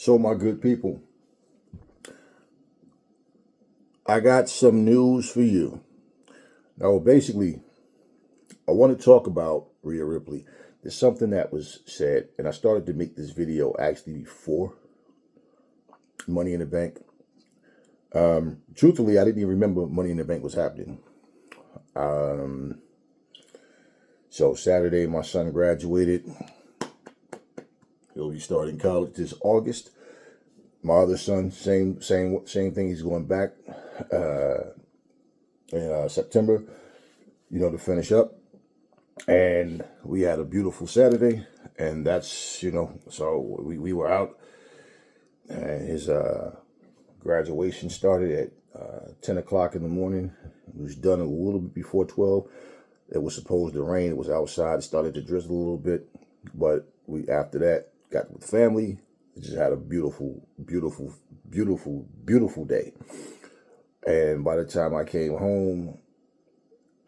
So, my good people, I got some news for you. Now, basically, I want to talk about Rhea Ripley. There's something that was said, and I started to make this video actually before Money in the Bank. Truthfully, I didn't even remember Money in the Bank was happening. So Saturday, my son graduated. He'll be starting college this August. My other son, same thing. He's going back in September, to finish up. And we had a beautiful Saturday, and that's, so we were out, and his graduation started at 10 o'clock in the morning. It was done a little bit before 12. It was supposed to rain. It was outside. It started to drizzle a little bit, but after that, got with family. Just had a beautiful, beautiful, beautiful, beautiful day. And by the time I came home,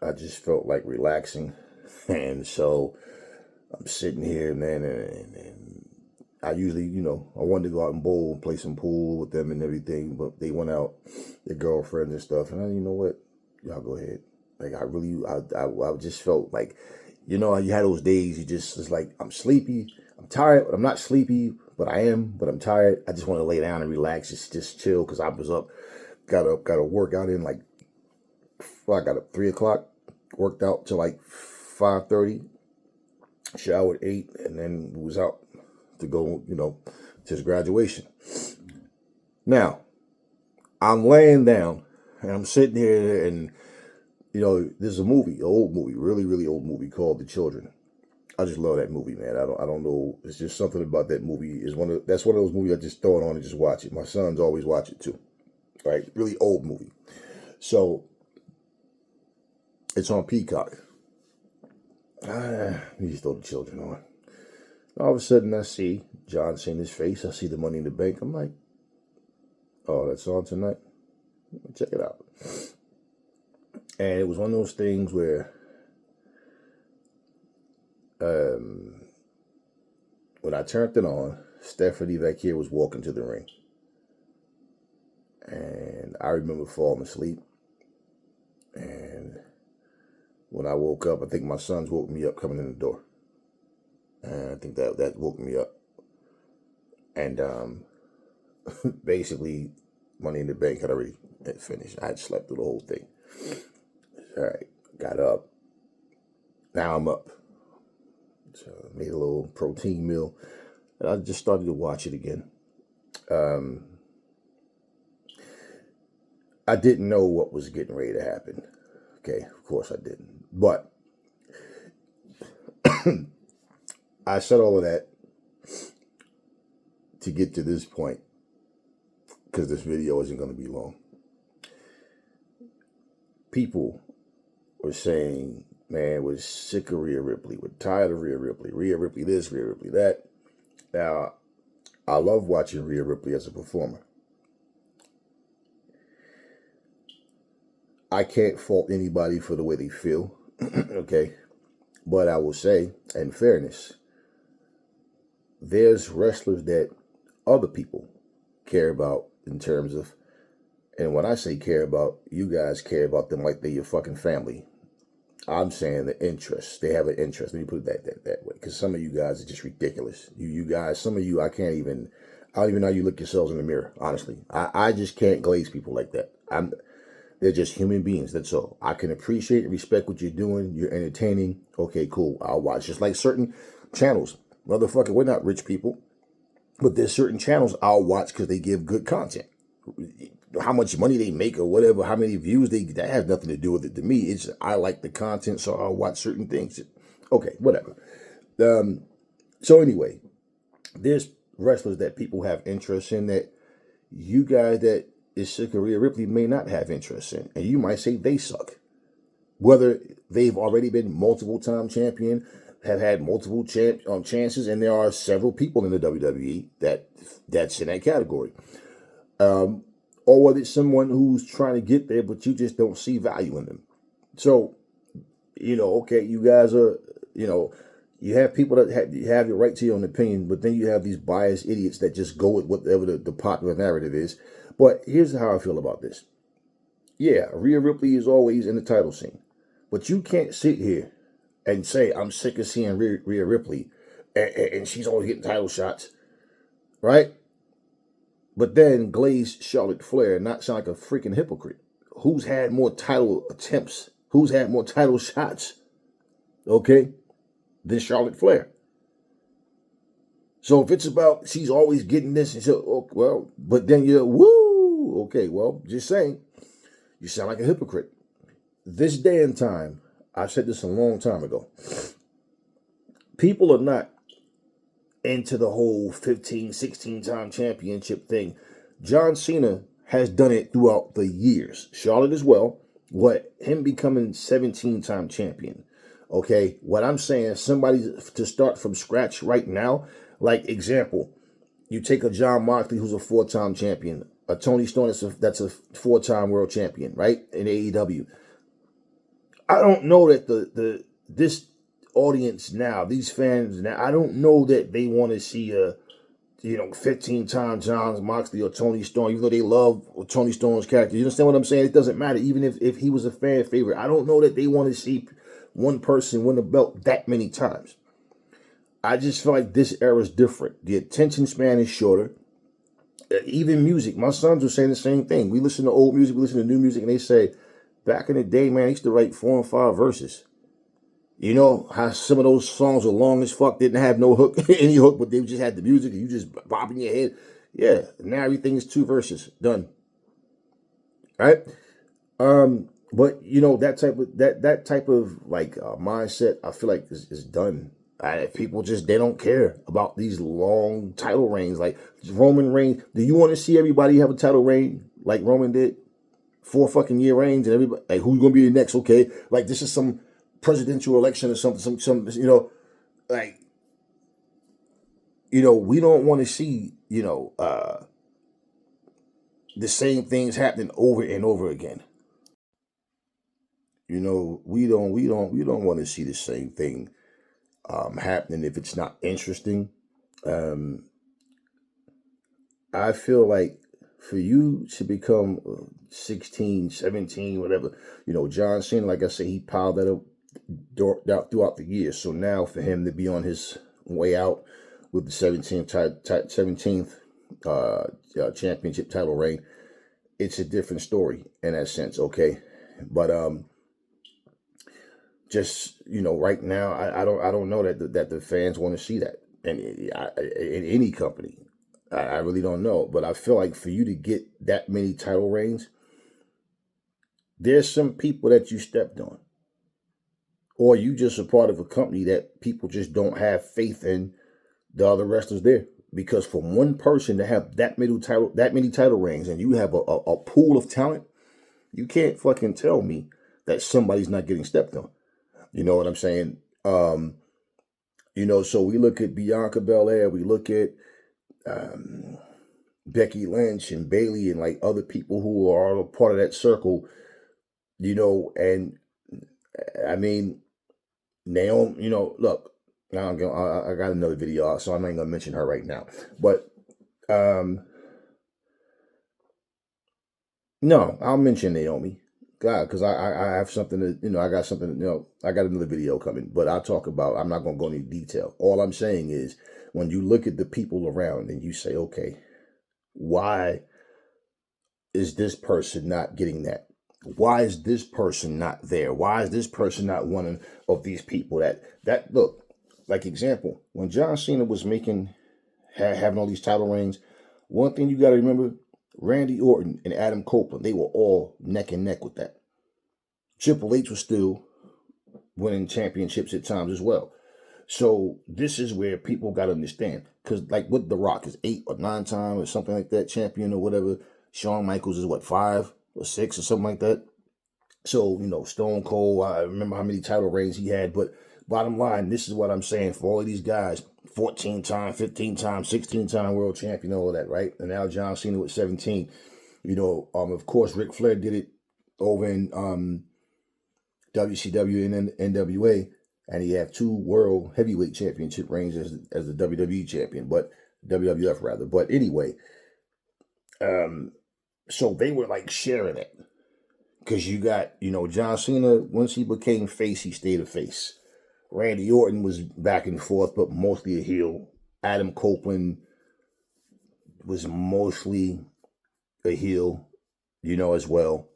I just felt like relaxing. And so I'm sitting here, man, and I usually, I wanted to go out and bowl and play some pool with them and everything, but they went out, their girlfriends and stuff. And you know what? Y'all go ahead. Like, I just felt like, you had those days, it's like, I'm sleepy, I'm tired, but I'm not sleepy, but I am, but I'm tired. I just want to lay down and relax, just chill, because I was up, got to work out in I got up 3 o'clock, worked out till like 5:30, showered 8, and then was out to go, to his graduation. Now, I'm laying down, and I'm sitting here, and there's a movie, an old movie, really, really old movie called The Children. I just love that movie, man. I don't know. It's just something about that movie. That's one of those movies I just throw it on and just watch it. My sons always watch it too. Right? Really old movie. So it's on Peacock. You just throw The Children on. All of a sudden I see John Cena's face. I see the Money in the Bank. I'm like, oh, that's on tonight? Check it out. And it was one of those things where when I turned it on, Stephanie Vecchia was walking to the ring. And I remember falling asleep. And when I woke up, I think my sons woke me up coming in the door. And I think that woke me up. And basically, Money in the Bank had already finished. I had slept through the whole thing. All right, got up. Now I'm up. So I made a little protein meal. And I just started to watch it again. I didn't know what was getting ready to happen. Okay, of course I didn't. But I said all of that to get to this point, because this video isn't going to be long. People were saying, man, we're sick of Rhea Ripley. We're tired of Rhea Ripley. Rhea Ripley this, Rhea Ripley that. Now, I love watching Rhea Ripley as a performer. I can't fault anybody for the way they feel, okay? But I will say, in fairness, there's wrestlers that other people care about in terms of, and when I say care about, you guys care about them like they're your fucking family. I'm saying the interest. They have an interest. Let me put it that way. Because some of you guys are just ridiculous. You guys, some of you, I don't even know how you look yourselves in the mirror, honestly. I just can't glaze people like that. They're just human beings, that's all. I can appreciate and respect what you're doing. You're entertaining. Okay, cool. I'll watch. Just like certain channels. Motherfucker, we're not rich people. But there's certain channels I'll watch because they give good content. How much money they make or whatever, how many views that has nothing to do with it to me. It's I like the content, so I'll watch certain things. Okay, whatever. So anyway, there's wrestlers that people have interest in that you guys that is sick of Rhea Ripley may not have interest in. And you might say they suck. Whether they've already been multiple-time champion, have had multiple chances, and there are several people in the WWE that's in that category. Or whether it's someone who's trying to get there, but you just don't see value in them. So, okay, you guys are, You have people that have your right to your own opinion, but then you have these biased idiots that just go with whatever the popular narrative is. But here's how I feel about this. Yeah, Rhea Ripley is always in the title scene. But you can't sit here and say, I'm sick of seeing Rhea Ripley and she's always getting title shots, right? But then glaze Charlotte Flair and not sound like a freaking hypocrite. Who's had more title attempts? Who's had more title shots? Okay, than Charlotte Flair. So if it's about she's always getting this, and so oh, well, but then you're woo. Okay, well, just saying, you sound like a hypocrite. This day and time, I've said this a long time ago. People are not into the whole 15, 16-time championship thing. John Cena has done it throughout the years. Charlotte as well. What him becoming 17-time champion. Okay, what I'm saying, somebody to start from scratch right now. Like example, you take a John Moxley who's a 4-time champion, a Tony Storm that's a 4-time world champion, right? In AEW. I don't know that this audience now, these fans now, I don't know that they want to see a 15-time John Moxley or Tony Storm, even though they love Tony Storm's character. You understand what I'm saying? It doesn't matter, even if he was a fan favorite. I don't know that they want to see one person win the belt that many times. I just feel like this era is different. The attention span is shorter. Even music. My sons were saying the same thing. We listen to old music, we listen to new music, and they say, back in the day, man, I used to write 4 and 5 verses. You know how some of those songs were long as fuck, didn't have no hook, any hook, but they just had the music and you just bobbing your head. Yeah, now everything is 2 verses, done. Right? But that type of like mindset, I feel like is done. People just, they don't care about these long title reigns. Like Roman Reigns, do you want to see everybody have a title reign like Roman did? 4 fucking year reigns and everybody, like, who's gonna be the next? Okay, like this is some presidential election or something, like, we don't want to see, the same things happening over and over again. We don't want to see the same thing happening if it's not interesting. I feel like for you to become 16, 17, whatever, John Cena, like I said, he piled that up throughout the years. So now for him to be on his way out with the 17th championship title reign, it's a different story in that sense, okay? But just right now, I don't know that the fans want to see that in any company. I really don't know, but I feel like for you to get that many title reigns, there's some people that you stepped on, or you just a part of a company that people just don't have faith in the other wrestlers there. Because for one person to have that many title reigns, and you have a pool of talent, you can't fucking tell me that somebody's not getting stepped on. You know what I'm saying? So we look at Bianca Belair, we look at Becky Lynch and Bayley and like other people who are a part of that circle, and I mean, Naomi, look, I got another video, so I'm not gonna mention her right now. But no, I'll mention Naomi. God, because I have something to, I got something, I got another video coming, but I'm not gonna go into detail. All I'm saying is when you look at the people around and you say, okay, why is this person not getting that? Why is this person not there? Why is this person not one of these people that look, like example, when John Cena was having all these title reigns, one thing you got to remember, Randy Orton and Adam Copeland, they were all neck and neck with that. Triple H was still winning championships at times as well. So this is where people got to understand, because like with The Rock is 8 or 9 times or something like that champion or whatever. Shawn Michaels is what, 5 or 6 or something like that. So Stone Cold, I remember how many title reigns he had. But bottom line, this is what I'm saying for all of these guys: 14 time, 15 time, 16 time world champion, all of that, right? And now John Cena with 17. Of course, Ric Flair did it over in WCW and NWA. and he had 2 world heavyweight championship reigns as the WWE champion, but WWF rather. But anyway, so they were like sharing it. Because you got, John Cena, once he became face, he stayed a face. Randy Orton was back and forth, but mostly a heel. Adam Copeland was mostly a heel, as well.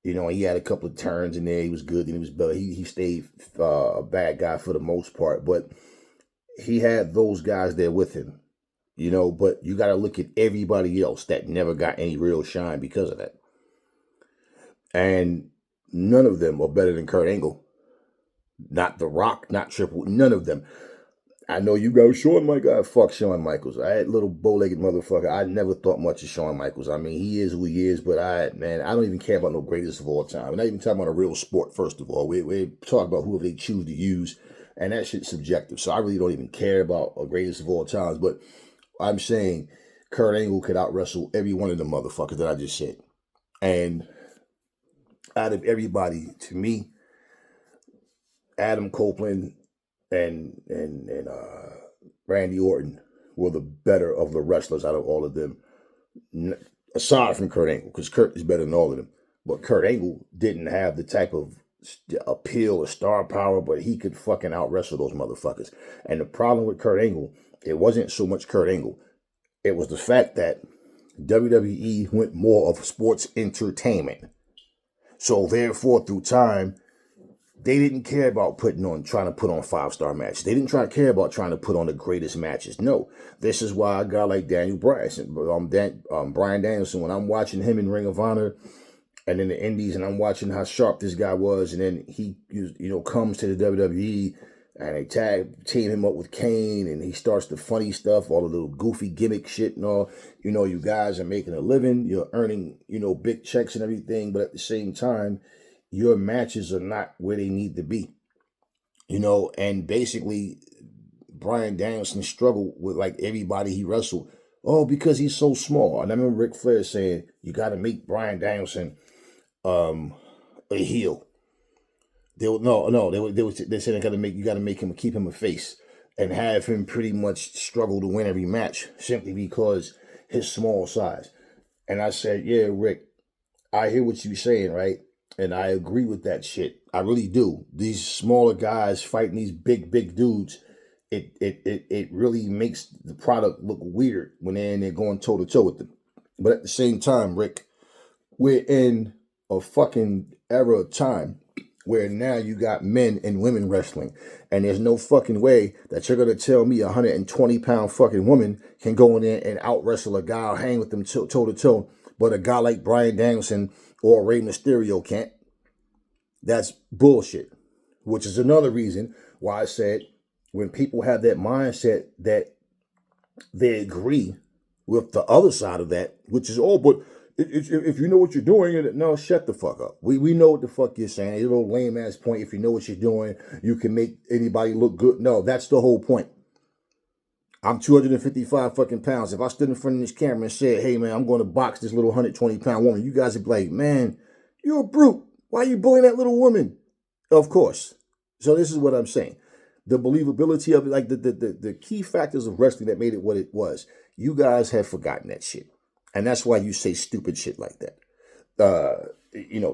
He had a couple of turns in there. He was good and he was better. He stayed a bad guy for the most part, but he had those guys there with him, but you got to look at everybody else that never got any real shine because of that. And none of them are better than Kurt Angle. Not The Rock, not Triple, none of them. I know you go, Shawn Michaels. Fuck Shawn Michaels. I had little bow-legged motherfucker. I never thought much of Shawn Michaels. I mean, he is who he is, but I don't even care about no greatest of all time. We're not even talking about a real sport, first of all. We talk about whoever they choose to use, and that shit's subjective. So I really don't even care about a greatest of all times, but I'm saying Kurt Angle could out-wrestle every one of the motherfuckers that I just said. And out of everybody, to me, Adam Copeland and Randy Orton were the better of the wrestlers out of all of them, aside from Kurt Angle, because Kurt is better than all of them. But Kurt Angle didn't have the type of appeal or star power, but he could fucking out wrestle those motherfuckers. And the problem with Kurt Angle, it wasn't so much Kurt Angle. It was the fact that WWE went more of sports entertainment. So therefore, through time, they didn't care about trying to put on 5-star matches. They didn't care about trying to put on the greatest matches. No, this is why a guy like Daniel Bryan, Bryan Danielson, when I'm watching him in Ring of Honor and in the Indies, and I'm watching how sharp this guy was, and then he, comes to the WWE, and they team him up with Kane, and he starts the funny stuff, all the little goofy gimmick shit and all. You guys are making a living, you're earning, big checks and everything, but at the same time, your matches are not where they need to be. And basically, Bryan Danielson struggled with like everybody he wrestled. Oh, because he's so small. And I remember Ric Flair saying, you got to make Bryan Danielson a heel. They said you got to make him, keep him a face, and have him pretty much struggle to win every match simply because his small size. And I said, yeah, Rick, I hear what you're saying, right? And I agree with that shit. I really do. These smaller guys fighting these big dudes, it really makes the product look weird when they're in there going toe to toe with them. But at the same time, Rick, we're in a fucking era of time where now you got men and women wrestling, and there's no fucking way that you're gonna tell me 120-pound fucking woman can go in there and out wrestle a guy or hang with them toe to toe, but a guy like Bryan Danielson or Rey Mysterio can't. That's bullshit. Which is another reason why I said when people have that mindset that they agree with the other side of that, which is, but if you know what you're doing, no, shut the fuck up. We know what the fuck you're saying. It's a little lame ass point. If you know what you're doing, you can make anybody look good. No, that's the whole point. I'm 255 fucking pounds. If I stood in front of this camera and said, hey man, I'm going to box this little 120-pound woman, you guys would be like, man, you're a brute. Why are you bullying that little woman? Of course. So this is what I'm saying. The believability of it, like the key factors of wrestling that made it what it was. You guys have forgotten that shit. And that's why you say stupid shit like that.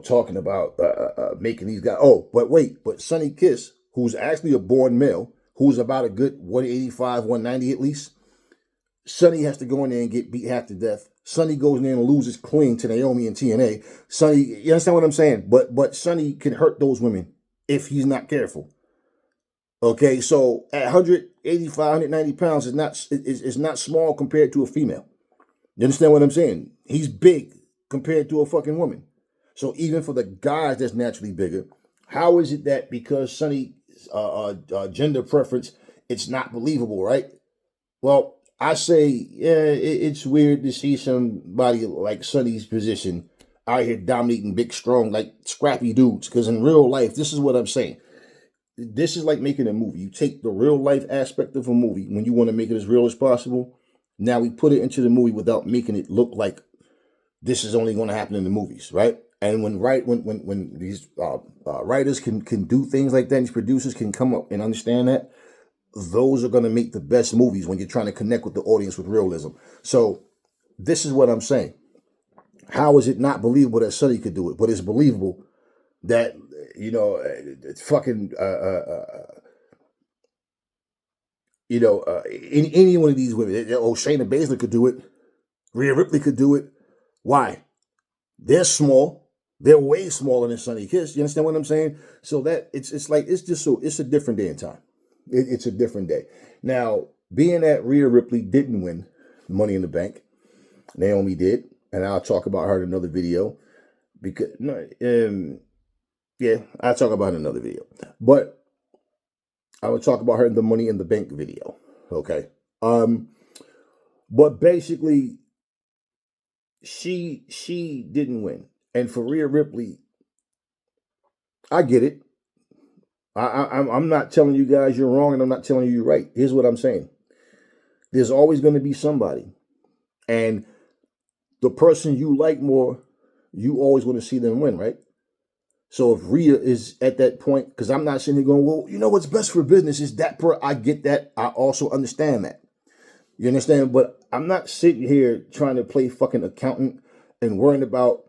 Talking about making these guys. Oh, but Sonny Kiss, who's actually a born male, who's about a good 185, 190 at least. Sonny has to go in there and get beat half to death. Sonny goes in there and loses clean to Naomi and TNA. Sonny, you understand what I'm saying? But Sonny can hurt those women if he's not careful. Okay, so at 185, 190 pounds is not small compared to a female. You understand what I'm saying? He's big compared to a fucking woman. So even for the guys that's naturally bigger, how is it that because Sonny's gender preference, it's not believable, right? Well, I say, yeah, it's weird to see somebody like Sonny's position out here dominating big, strong, like scrappy dudes. Because in real life, this is what I'm saying. This is like making a movie. You take the real life aspect of a movie when you want to make it as real as possible. Now we put it into the movie without making it look like this is only going to happen in the movies, right? And when these writers can do things like that, these producers can come up and understand that, those are going to make the best movies when you're trying to connect with the audience with realism. So this is what I'm saying. How is it not believable that Sonny could do it, but it's believable that it's fucking any one of these women? Shayna Baszler could do it. Rhea Ripley could do it. Why? They're small. They're way smaller than Sonny Kiss. You understand what I'm saying? So that it's a different day and time. It's a different day. Now, being that Rhea Ripley didn't win Money in the Bank, Naomi did, and I'll talk about her in another video. I'll talk about it in another video. But I will talk about her in the Money in the Bank video. Okay. But basically, she didn't win. And for Rhea Ripley, I get it. I'm not telling you guys you're wrong, and I'm not telling you you're right. Here's what I'm saying. There's always going to be somebody. And the person you like more, you always want to see them win, right? So if Rhea is at that point, because I'm not sitting here going, well, what's best for business is that I get that. I also understand that. You understand? But I'm not sitting here trying to play fucking accountant and worrying about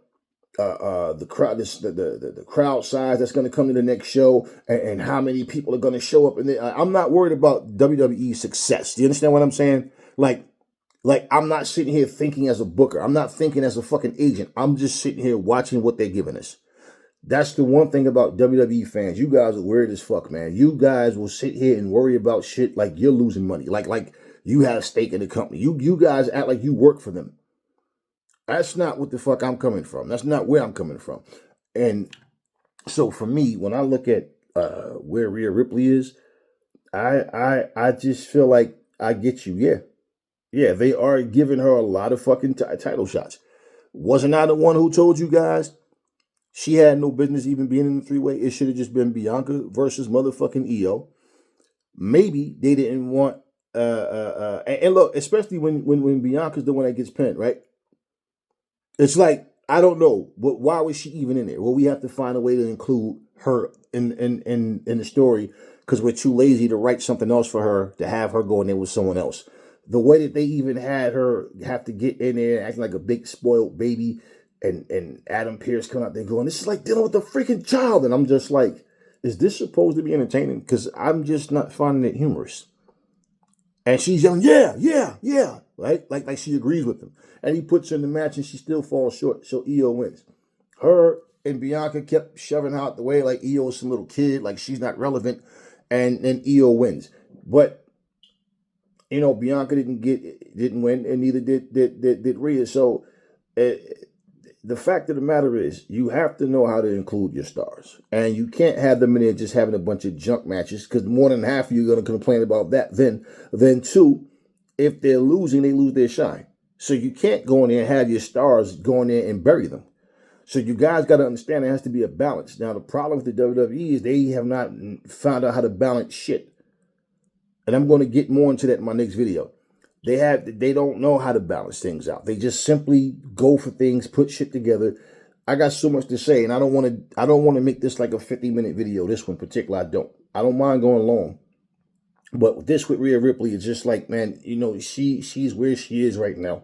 the crowd, the crowd size that's going to come to the next show, and how many people are going to show up. And I'm not worried about WWE success. Do you understand what I'm saying? Like I'm not sitting here thinking as a booker. I'm not thinking as a fucking agent. I'm just sitting here watching what they're giving us. That's the one thing about WWE fans. You guys are weird as fuck, man. You guys will sit here and worry about shit like you're losing money, like you have a stake in the company. You guys act like you work for them. That's not what the fuck I'm coming from. That's not where I'm coming from. And so for me, when I look at where Rhea Ripley is, I just feel like I get you. Yeah, they are giving her a lot of fucking title shots. Wasn't I the one who told you guys she had no business even being in the three-way? It should have just been Bianca versus motherfucking Io. Maybe they didn't want and look, especially when Bianca's the one that gets pinned, right? It's like, I don't know, but why was she even in there? Well, we have to find a way to include her in the story because we're too lazy to write something else for her to have her go in there with someone else. The way that they even had her have to get in there acting like a big spoiled baby, and Adam Pearce coming out there going, this is like dealing with a freaking child. And I'm just like, is this supposed to be entertaining? Because I'm just not finding it humorous. And she's yelling, yeah, right? Like she agrees with him. And he puts her in the match and she still falls short. So Io wins. Her and Bianca kept shoving her out the way like Io is some little kid, like she's not relevant. And then Io wins. But, Bianca didn't win, and neither did Rhea. So the fact of the matter is, you have to know how to include your stars. And you can't have them in there just having a bunch of junk matches, because more than half of you are going to complain about that. Then two, if they're losing, they lose their shine. So you can't go in there and have your stars go in there and bury them. So you guys got to understand there has to be a balance. Now, the problem with the WWE is they have not found out how to balance shit. And I'm going to get more into that in my next video. They don't know how to balance things out. They just simply go for things, put shit together. I got so much to say, and I don't want to make this like a 50-minute video. This one in particular, I don't mind going long. But this with Rhea Ripley is just like, man, she's where she is right now.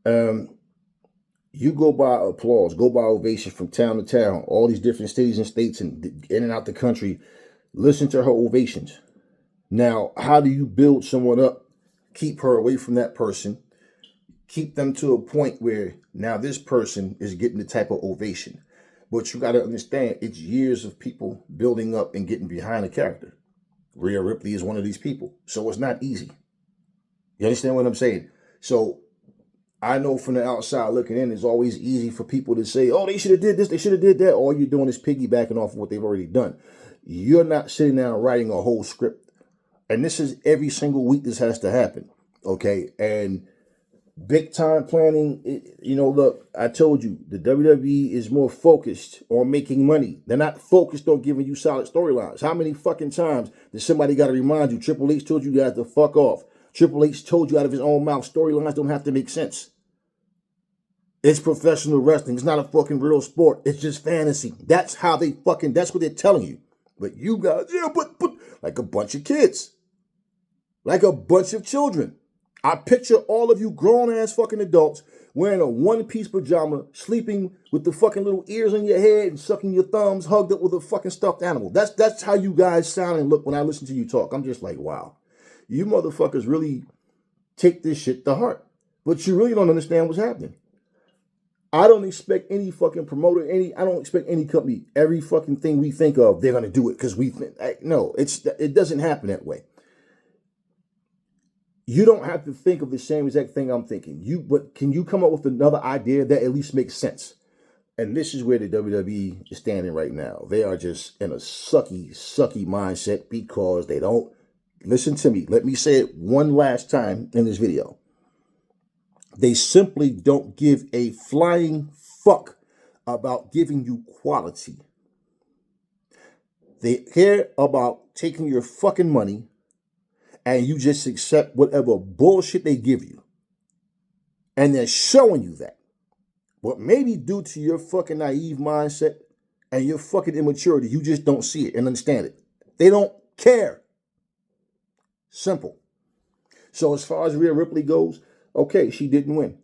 You go by applause, go by ovation from town to town, all these different cities and states and in and out the country. Listen to her ovations. Now, how do you build someone up? Keep her away from that person. Keep them to a point where now this person is getting the type of ovation. But you got to understand, it's years of people building up and getting behind a character. Rhea Ripley is one of these people. So it's not easy. You understand what I'm saying? So I know from the outside looking in, it's always easy for people to say, oh, they should have did this, they should have did that. All you're doing is piggybacking off of what they've already done. You're not sitting down writing a whole script. And this is every single week this has to happen, okay? And big time planning, look, I told you, the WWE is more focused on making money. They're not focused on giving you solid storylines. How many fucking times did somebody got to remind you, Triple H told you guys to fuck off. Triple H told you out of his own mouth, storylines don't have to make sense. It's professional wrestling. It's not a fucking real sport. It's just fantasy. That's how they fucking, that's what they're telling you. But you guys, yeah, but like a bunch of kids. Like a bunch of children. I picture all of you grown-ass fucking adults wearing a one-piece pajama, sleeping with the fucking little ears on your head and sucking your thumbs, hugged up with a fucking stuffed animal. That's how you guys sound and look when I listen to you talk. I'm just like, wow. You motherfuckers really take this shit to heart. But you really don't understand what's happening. I don't expect any fucking promoter, I don't expect any company, every fucking thing we think of, they're going to do it because we think, no, it doesn't happen that way. You don't have to think of the same exact thing I'm thinking. But can you come up with another idea that at least makes sense? And this is where the WWE is standing right now. They are just in a sucky mindset because they don't, listen to me, let me say it one last time in this video. They simply don't give a flying fuck about giving you quality. They care about taking your fucking money and you just accept whatever bullshit they give you. And they're showing you that. But maybe due to your fucking naive mindset and your fucking immaturity, you just don't see it and understand it. They don't care. Simple. So as far as Rhea Ripley goes, okay, she didn't win.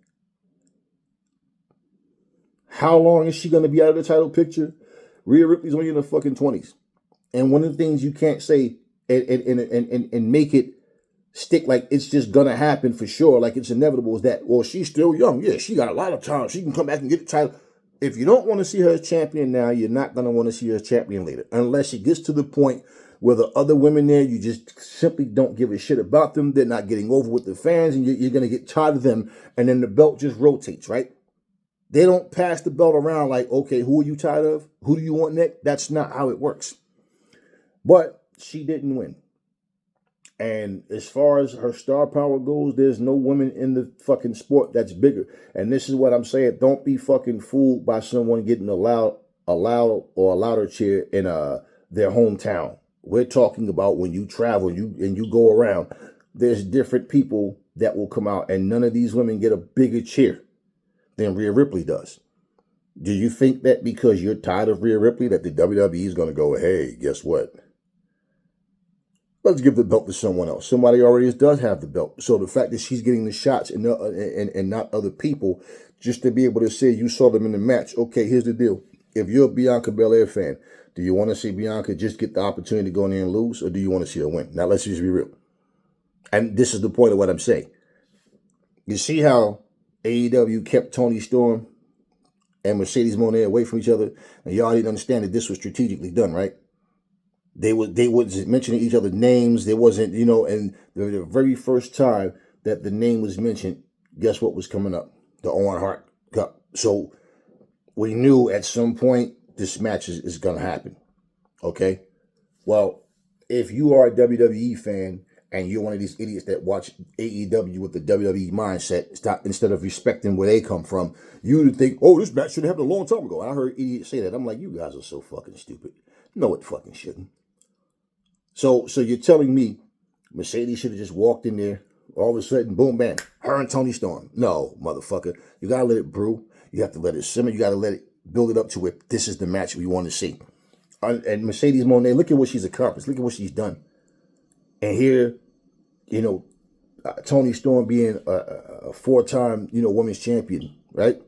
How long is she going to be out of the title picture? Rhea Ripley's only in the fucking 20s. And one of the things you can't say and make it stick like it's just going to happen for sure, like it's inevitable, is that, well, she's still young. Yeah, she got a lot of time. She can come back and get the title. If you don't want to see her as champion now, you're not going to want to see her as champion later. Unless it gets to the point where the other women there, you just simply don't give a shit about them. They're not getting over with the fans, and you're going to get tired of them, and then the belt just rotates, right? They don't pass the belt around like, okay, who are you tired of? Who do you want next? That's not how it works. But she didn't win. And as far as her star power goes, there's no woman in the fucking sport that's bigger. And this is what I'm saying. Don't be fucking fooled by someone getting a louder cheer in their hometown. We're talking about when you travel and you go around, there's different people that will come out, and none of these women get a bigger cheer than Rhea Ripley does. Do you think that because you're tired of Rhea Ripley that the WWE is going to go, hey, guess what? Let's give the belt to someone else. Somebody already does have the belt. So the fact that she's getting the shots and not other people, just to be able to say you saw them in the match. Okay, here's the deal. If you're a Bianca Belair fan, do you want to see Bianca just get the opportunity to go in there and lose, or do you want to see her win? Now, let's just be real. And this is the point of what I'm saying. You see how AEW kept Toni Storm and Mercedes Moné away from each other, and y'all didn't understand that this was strategically done, right? They wasn't mentioning each other's names. There wasn't, and the very first time that the name was mentioned, guess what was coming up? The Owen Hart Cup. So we knew at some point this match is going to happen. Okay? Well, if you are a WWE fan and you're one of these idiots that watch AEW with the WWE mindset, instead of respecting where they come from, you would think, oh, this match should have happened a long time ago. And I heard idiots say that. I'm like, you guys are so fucking stupid. No, it fucking shouldn't. So you're telling me Mercedes should have just walked in there, all of a sudden, boom, bam, her and Toni Storm. No, motherfucker. You got to let it brew. You have to let it simmer. You got to let it build it up to it. This is the match we want to see. And Mercedes Moné, look at what she's accomplished. Look at what she's done. And here, Toni Storm being a four-time, women's champion, right?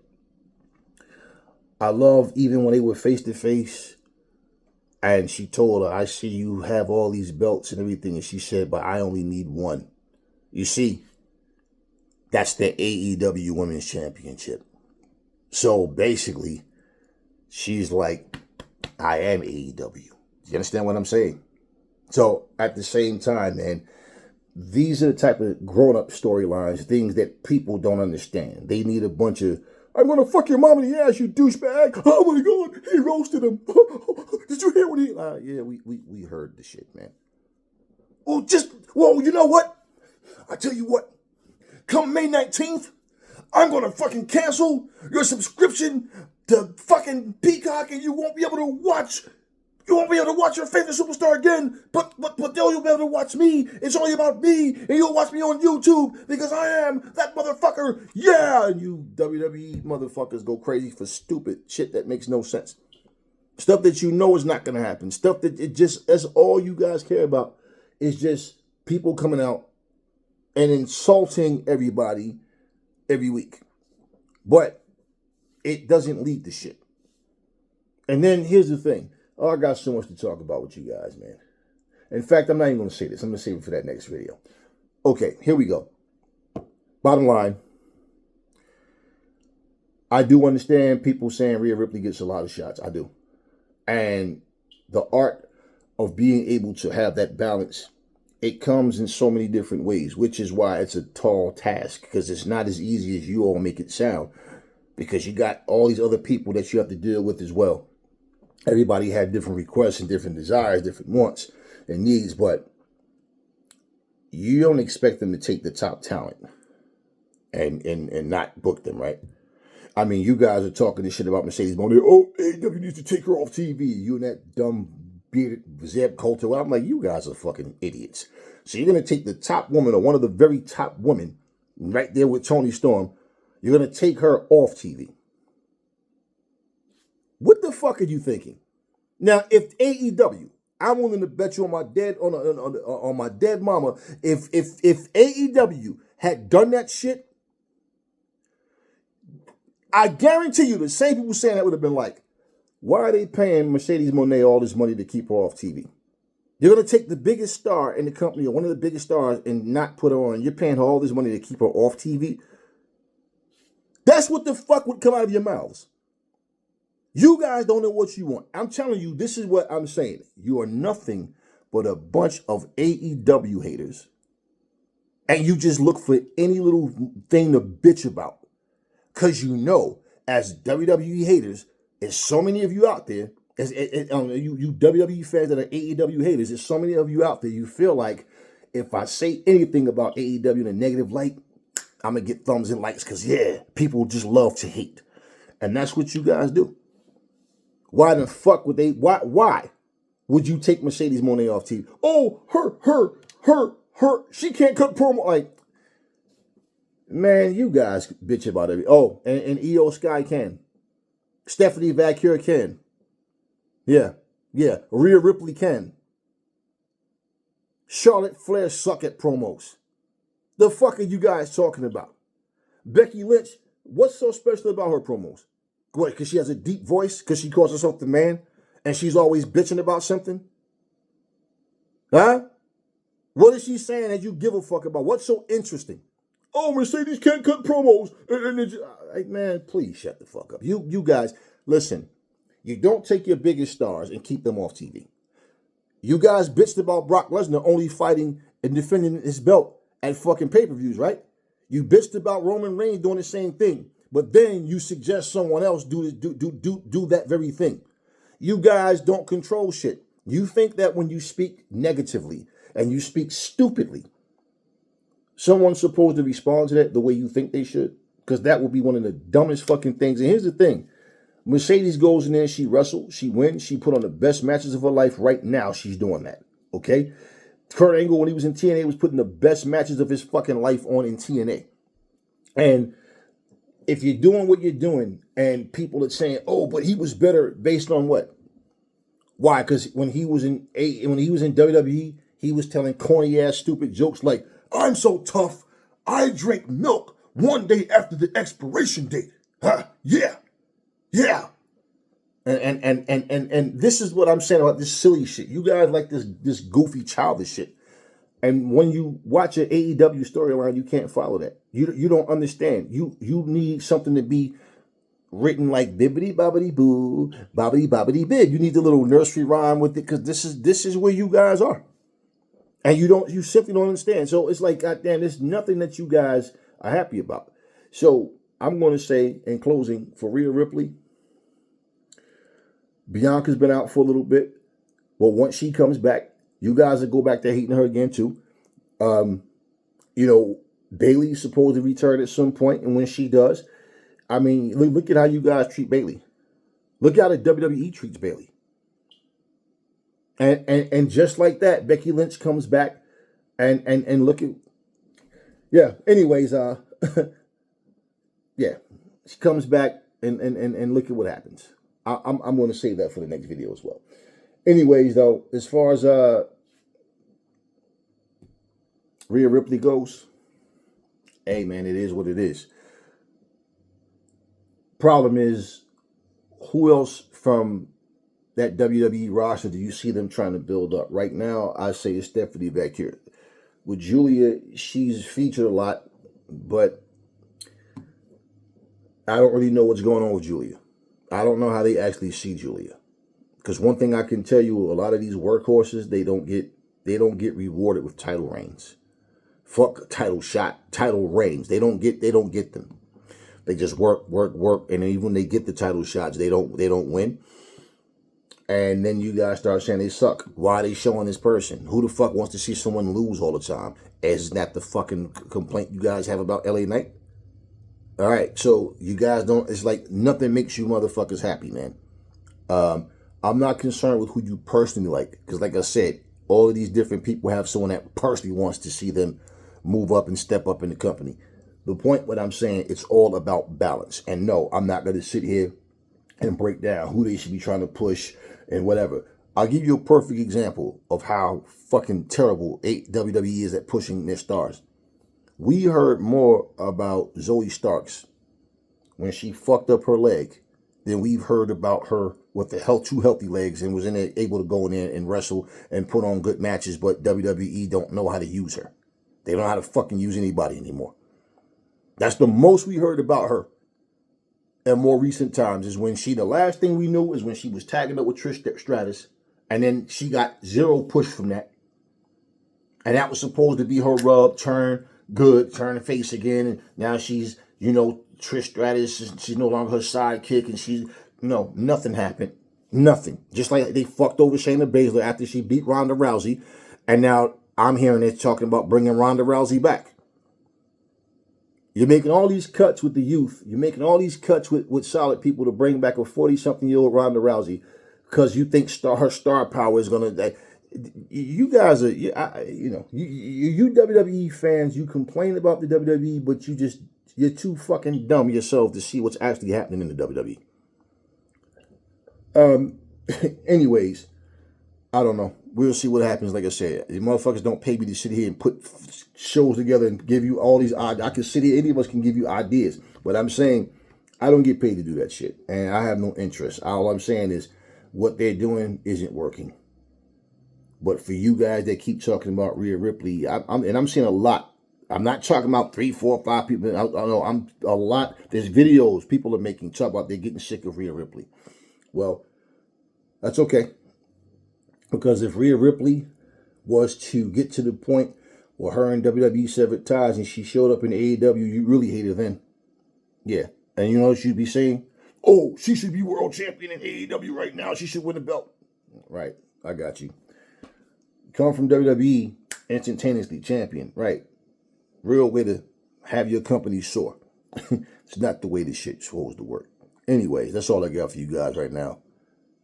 I love even when they were face-to-face, and she told her, I see you have all these belts and everything. And she said, but I only need one. You see, that's the AEW Women's Championship. So basically, she's like, I am AEW. You understand what I'm saying? So at the same time, man, these are the type of grown-up storylines, things that people don't understand. They need a bunch of, I'm going to fuck your mom in the ass, you douchebag. Oh, my God, he roasted him. Did you hear what he... yeah, we heard the shit, man. Well, you know what? I tell you what. Come May 19th, I'm going to fucking cancel your subscription to fucking Peacock, and you won't be able to watch You won't be able to watch your favorite superstar again, but you'll be able to watch me. It's only about me, and you'll watch me on YouTube because I am that motherfucker. Yeah, and you WWE motherfuckers go crazy for stupid shit that makes no sense. Stuff that you know is not going to happen. Stuff that that's all you guys care about is just people coming out and insulting everybody every week. But it doesn't lead to shit. And then here's the thing. Oh, I got so much to talk about with you guys, man. In fact, I'm not even going to say this. I'm going to save it for that next video. Okay, here we go. Bottom line, I do understand people saying Rhea Ripley gets a lot of shots. I do. And the art of being able to have that balance, it comes in so many different ways, which is why it's a tall task, because it's not as easy as you all make it sound, because you got all these other people that you have to deal with as well. Everybody had different requests and different desires, different wants and needs, but you don't expect them to take the top talent and not book them, right? I mean, you guys are talking this shit about Mercedes Moné. Oh, AEW needs to take her off TV. You and that dumb bearded Zeb Coulter. Well, I'm like, you guys are fucking idiots. So you're going to take the top woman, or one of the very top women, right there with Toni Storm. You're going to take her off TV. What the fuck are you thinking? Now, if AEW, I'm willing to bet you on my dead on my dead mama, if AEW had done that shit, I guarantee you the same people saying that would have been like, why are they paying Mercedes Moné all this money to keep her off TV? You're going to take the biggest star in the company, or one of the biggest stars, and not put her on. You're paying her all this money to keep her off TV? That's what the fuck would come out of your mouths. You guys don't know what you want. I'm telling you, this is what I'm saying. You are nothing but a bunch of AEW haters. And you just look for any little thing to bitch about. Because you know, as WWE haters, there's so many of you out there, as you WWE fans that are AEW haters, there's so many of you out there, you feel like if I say anything about AEW in a negative light, I'm going to get thumbs and likes because, yeah, people just love to hate. And that's what you guys do. Why the fuck would they, why would you take Mercedes Moné off TV? Oh, her, she can't cut promo. Like, man, you guys bitch about it. Oh, and EO Sky can. Stephanie Valkyrie can. Yeah. Rhea Ripley can. Charlotte Flair suck at promos. The fuck are you guys talking about? Becky Lynch, what's so special about her promos? What, because she has a deep voice? Because she calls herself the man? And she's always bitching about something? Huh? What is she saying that you give a fuck about? What's so interesting? Oh, Mercedes can't cut promos. Like, man, please shut the fuck up. You guys, listen. You don't take your biggest stars and keep them off TV. You guys bitched about Brock Lesnar only fighting and defending his belt at fucking pay-per-views, right? You bitched about Roman Reigns doing the same thing. But then you suggest someone else do that very thing. You guys don't control shit. You think that when you speak negatively and you speak stupidly, someone's supposed to respond to that the way you think they should? Because that would be one of the dumbest fucking things. And here's the thing. Mercedes goes in there, she wrestled, she wins, she put on the best matches of her life. Right now, she's doing that. Okay? Kurt Angle, when he was in TNA, was putting the best matches of his fucking life on in TNA. And if you're doing what you're doing and people are saying, oh, but he was better based on what? Why? Because when he was in WWE, he was telling corny ass stupid jokes like, I'm so tough, I drink milk one day after the expiration date. Huh? Yeah. And this is what I'm saying about this silly shit. You guys like this goofy childish shit. And when you watch an AEW storyline, you can't follow that. You don't understand. You need something to be written like bibbity bobbity boo, bobbity bobbity bib. You need the little nursery rhyme with it because this is where you guys are. And you simply don't understand. So it's like, goddamn, there's nothing that you guys are happy about. So I'm going to say in closing for Rhea Ripley, Bianca's been out for a little bit. Well, once she comes back, you guys will go back to hating her again too. Bayley's supposed to return at some point, and when she does, I mean, look at how you guys treat Bayley. Look how the WWE treats Bayley. And just like that, Becky Lynch comes back and look at, yeah. Anyways, yeah, she comes back and look at what happens. I'm going to save that for the next video as well. Anyways, though, as far as Rhea Ripley goes, hey man, it is what it is. Problem is, who else from that WWE roster do you see them trying to build up? Right now, I say it's Stephanie back here. With Julia, she's featured a lot, but I don't really know what's going on with Julia. I don't know how they actually see Julia. Because one thing I can tell you, a lot of these workhorses, they don't get rewarded with title reigns. Fuck title shot, title reigns. They don't get them. They just work, and even when they get the title shots, they don't win. And then you guys start saying they suck. Why are they showing this person? Who the fuck wants to see someone lose all the time? Isn't that the fucking complaint you guys have about LA Knight? All right, so you guys don't, it's like nothing makes you motherfuckers happy, man. I'm not concerned with who you personally like, because like I said, all of these different people have someone that personally wants to see them move up and step up in the company. The point, what I'm saying, it's all about balance. And no, I'm not going to sit here and break down who they should be trying to push and whatever. I'll give you a perfect example of how fucking terrible WWE is at pushing their stars. We heard more about Zoe Starks when she fucked up her leg than we've heard about her with the two healthy legs and was able to go in there and wrestle and put on good matches, but WWE don't know how to use her. They don't know how to fucking use anybody anymore. That's the most we heard about her in more recent times, is when the last thing we knew is when she was tagging up with Trish Stratus, and then she got zero push from that. And that was supposed to be her rub, turn face again, and now she's, Trish Stratus, she's no longer her sidekick, and she's, nothing happened. Nothing. Just like they fucked over Shayna Baszler after she beat Ronda Rousey, and now I'm hearing it talking about bringing Ronda Rousey back. You're making all these cuts with the youth. You're making all these cuts with solid people to bring back a 40-something-year-old Ronda Rousey because you think her star power is going to... You guys are, you WWE fans, you complain about the WWE, but you're too fucking dumb yourself to see what's actually happening in the WWE. Anyways, I don't know. We'll see what happens. Like I said, the motherfuckers don't pay me to sit here and put shows together and give you all these ideas. I can sit here, any of us can give you ideas, but I'm saying I don't get paid to do that shit, and I have no interest. All I'm saying is what they're doing isn't working. But for you guys that keep talking about Rhea Ripley, I'm seeing a lot. I'm not talking about 3, 4, 5 people. I know I'm a lot. There's videos people are making talk about they're getting sick of Rhea Ripley. Well, that's okay. Because if Rhea Ripley was to get to the point where her and WWE severed ties and she showed up in AEW, you really hate her then. Yeah. And you know what she'd be saying? Oh, she should be world champion in AEW right now. She should win the belt. Right. I got you. Come from WWE, instantaneously champion. Right. Real way to have your company soar. It's not the way this shit's supposed to work. Anyways, that's all I got for you guys right now.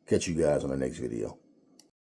Catch you guys on the next video.